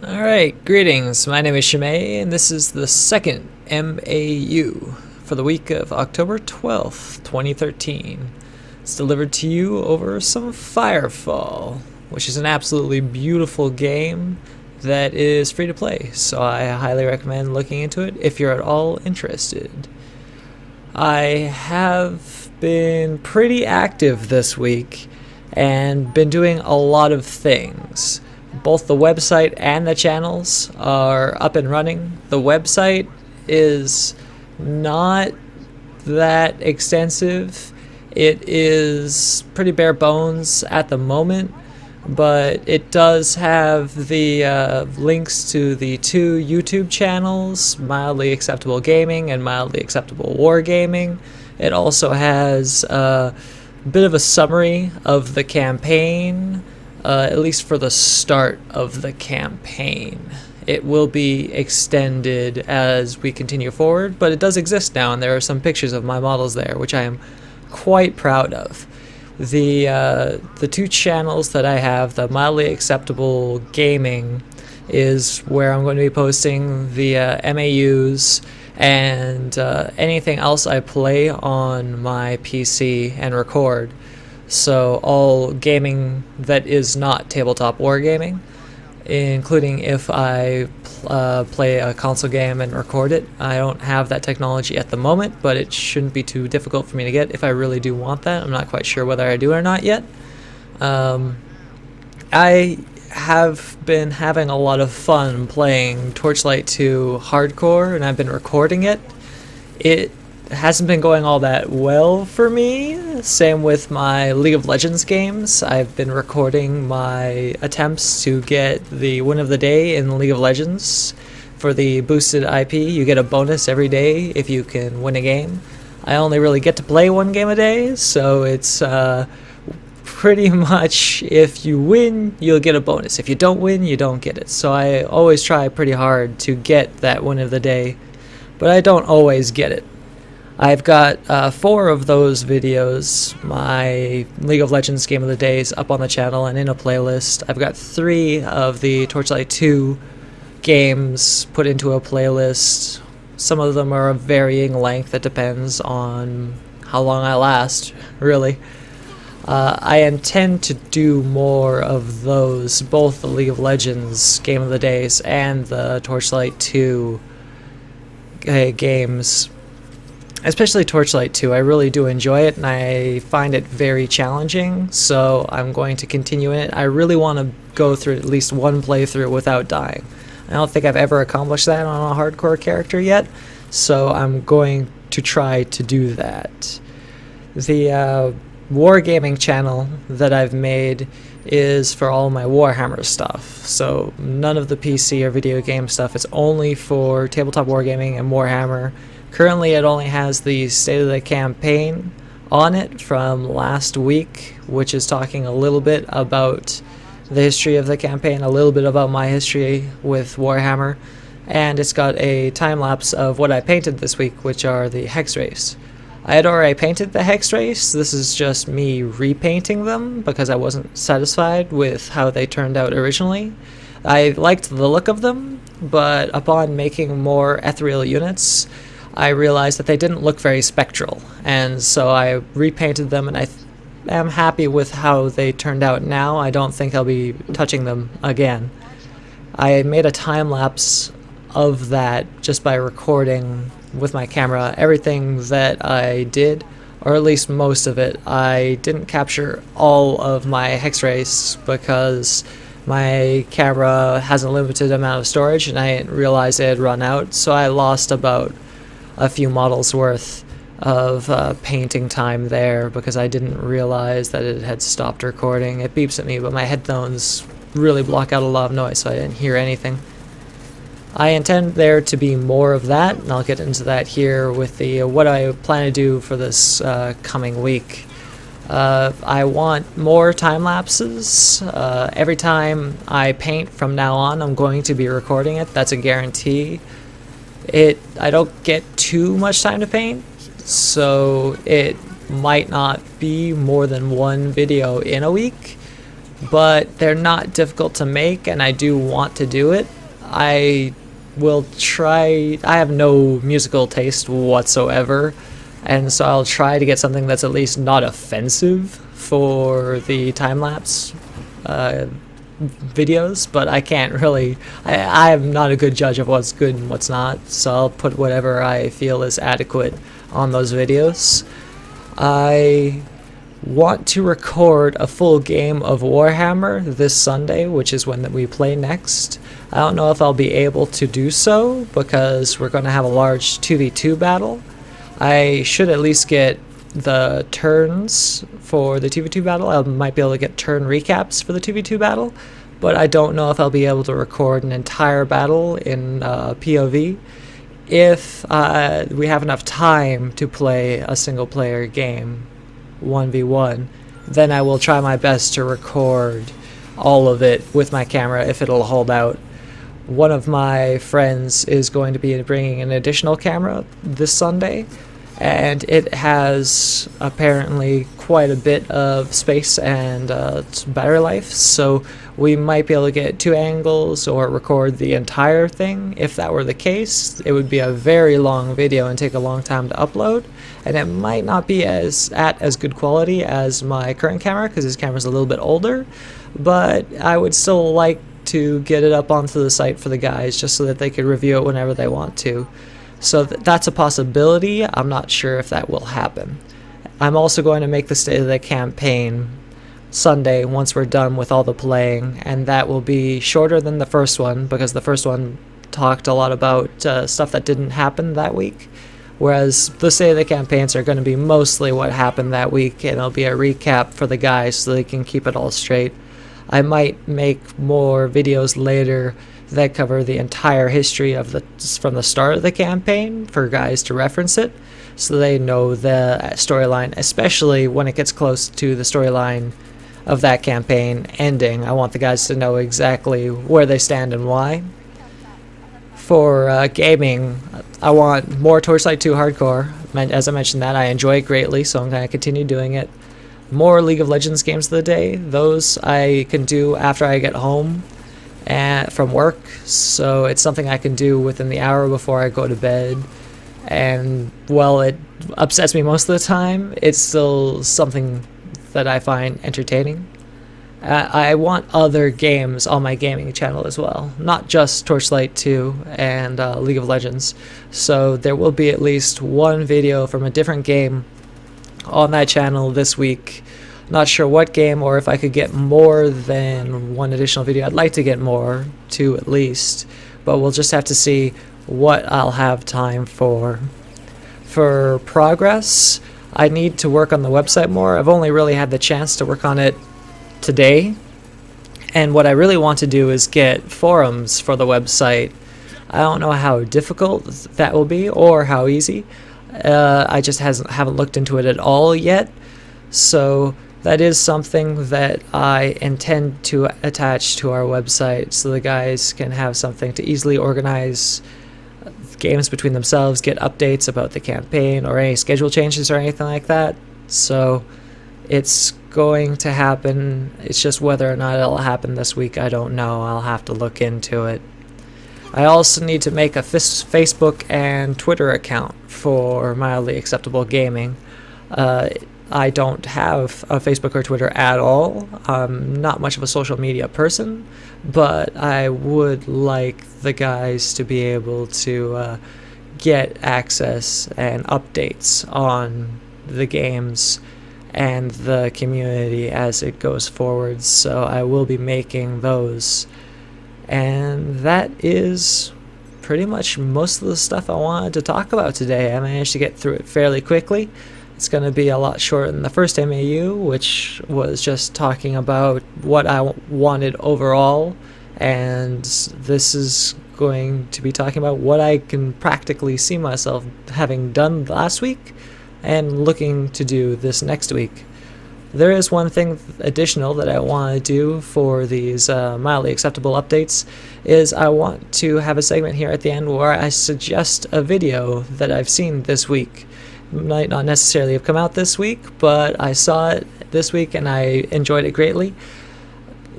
Alright, greetings. My name is Shimei, and this is the second MAU for the week of October 12th, 2013. It's delivered to you over some Firefall, which is an absolutely beautiful game that is free to play, so I highly recommend looking into it if you're at all interested. I have been pretty active this week and been doing a lot of things. Both the website and the channels are up and running. The website is not that extensive. It is pretty bare bones at the moment, but it does have the links to the two YouTube channels, Mildly Acceptable Gaming and Mildly Acceptable Wargaming. It also has a bit of a summary of the campaign, at least for the start of the campaign. It will be extended as we continue forward, but it does exist now, and there are some pictures of my models there, which I am quite proud of. The two channels that I have, the Mildly Acceptable Gaming, is where I'm going to be posting the MAUs and anything else I play on my PC and record. So all gaming that is not tabletop wargaming, including if I play a console game and record it. I don't have that technology at the moment, but it shouldn't be too difficult for me to get if I really do want that. I'm not quite sure whether I do or not yet. I have been having a lot of fun playing Torchlight 2 Hardcore, and I've been recording it. It hasn't been going all that well for me. Same with my League of Legends games. I've been recording my attempts to get the win of the day in League of Legends. For the boosted IP, you get a bonus every day if you can win a game. I only really get to play one game a day, so it's pretty much if you win, you'll get a bonus. If you don't win, you don't get it. So I always try pretty hard to get that win of the day, but I don't always get it. I've got 4 of those videos, my League of Legends Game of the Days, up on the channel and in a playlist. I've got 3 of the Torchlight 2 games put into a playlist. Some of them are of varying length. It depends on how long I last, really. I intend to do more of those, both the League of Legends Game of the Days and the Torchlight 2 games. Especially Torchlight 2, I really do enjoy it, and I find it very challenging, so I'm going to continue in it. I really want to go through at least one playthrough without dying. I don't think I've ever accomplished that on a hardcore character yet, so I'm going to try to do that. The Wargaming channel that I've made is for all my Warhammer stuff, so none of the PC or video game stuff. It's only for tabletop wargaming and Warhammer. Currently, it only has the State of the Campaign on it from last week, which is talking a little bit about the history of the campaign, a little bit about my history with Warhammer, and it's got a time-lapse of what I painted this week, which are the Hex Race. I had already painted the Hex Race. This is just me repainting them because I wasn't satisfied with how they turned out originally. I liked the look of them, but upon making more ethereal units, I realized that they didn't look very spectral, and so I repainted them, and I am happy with how they turned out now. I don't think I'll be touching them again. I made a time-lapse of that just by recording with my camera everything that I did, or at least most of it. I didn't capture all of my Hex Race because my camera has a limited amount of storage, and I didn't realize it had run out, so I lost about a few models worth of painting time there because I didn't realize that it had stopped recording. It beeps at me, but my headphones really block out a lot of noise, so I didn't hear anything. I intend there to be more of that, and I'll get into that here with the what I plan to do for this coming week. I want more time lapses. Every time I paint from now on, I'm going to be recording it. That's a guarantee. I don't get too much time to paint, so it might not be more than one video in a week, but they're not difficult to make, and I do want to do it. I will try. I have no musical taste whatsoever, and so I'll try to get something that's at least not offensive for the time-lapse videos, but I can't really. I am not a good judge of what's good and what's not, so I'll put whatever I feel is adequate on those videos. I want to record a full game of Warhammer this Sunday, which is when we play next. I don't know if I'll be able to do so because we're going to have a large 2v2 battle. I should at least get the turns for the 2v2 battle. I might be able to get turn recaps for the 2v2 battle, but I don't know if I'll be able to record an entire battle in POV. If we have enough time to play a single player game 1v1, then I will try my best to record all of it with my camera if it'll hold out. One of my friends is going to be bringing an additional camera this Sunday, and it has apparently quite a bit of space and battery life, so we might be able to get 2 angles or record the entire thing. If that were the case, it would be a very long video and take a long time to upload, and it might not be as good quality as my current camera because this camera's a little bit older, but I would still like to get it up onto the site for the guys just so that they could review it whenever they want to. So that's a possibility. I'm not sure if that will happen. I'm also going to make the State of the Campaign Sunday once we're done with all the playing, and that will be shorter than the first one because the first one talked a lot about stuff that didn't happen that week, whereas the State of the Campaigns are going to be mostly what happened that week, and it'll be a recap for the guys so they can keep it all straight. I might make more videos later that cover the entire history of from the start of the campaign for guys to reference it so they know the storyline, especially when it gets close to the storyline of that campaign ending. I want the guys to know exactly where they stand and why. For gaming, I want more Torchlight 2 Hardcore. As I mentioned that, I enjoy it greatly, so I'm going to continue doing it. More League of Legends games of the day. Those I can do after I get home from work, so it's something I can do within the hour before I go to bed, and while it upsets me most of the time, it's still something that I find entertaining. I want other games on my gaming channel as well, not just Torchlight 2 and League of Legends, so there will be at least one video from a different game on that channel this week. Not sure what game, or if I could get more than one additional video. I'd like to get more, 2 at least, but we'll just have to see what I'll have time for. For progress, I need to work on the website more. I've only really had the chance to work on it today, and what I really want to do is get forums for the website. I don't know how difficult that will be or how easy. I just haven't looked into it at all yet, so that is something that I intend to attach to our website so the guys can have something to easily organize games between themselves, get updates about the campaign or any schedule changes or anything like that. So it's going to happen. It's just whether or not it'll happen this week, I don't know. I'll have to look into it. I also need to make a Facebook and Twitter account for Mildly Acceptable Gaming. I don't have a Facebook or Twitter at all. I'm not much of a social media person, but I would like the guys to be able to get access and updates on the games and the community as it goes forward, so I will be making those. And that is pretty much most of the stuff I wanted to talk about today. I managed to get through it fairly quickly. It's going to be a lot shorter than the first MAU, which was just talking about what I wanted overall, and this is going to be talking about what I can practically see myself having done last week and looking to do this next week. There is one thing additional that I want to do for these mildly acceptable updates, is I want to have a segment here at the end where I suggest a video that I've seen this week. Might not necessarily have come out this week, but I saw it this week and I enjoyed it greatly.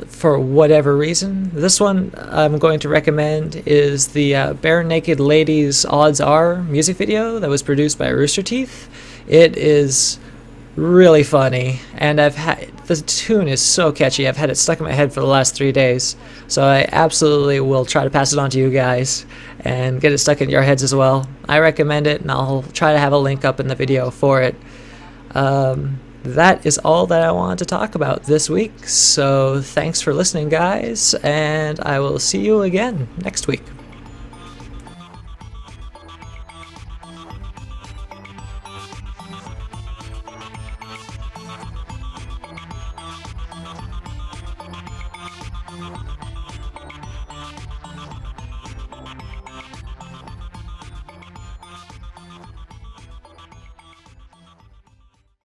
for whatever reason. This one I'm going to recommend is the Bare Naked Ladies Odds Are music video that was produced by Rooster Teeth. It is really funny, and the tune is so catchy. I've had it stuck in my head for the last 3 days, so I absolutely will try to pass it on to you guys and get it stuck in your heads as well. I recommend it, and I'll try to have a link up in the video for it. That is all that I wanted to talk about this week, so thanks for listening, guys, and I will see you again next week.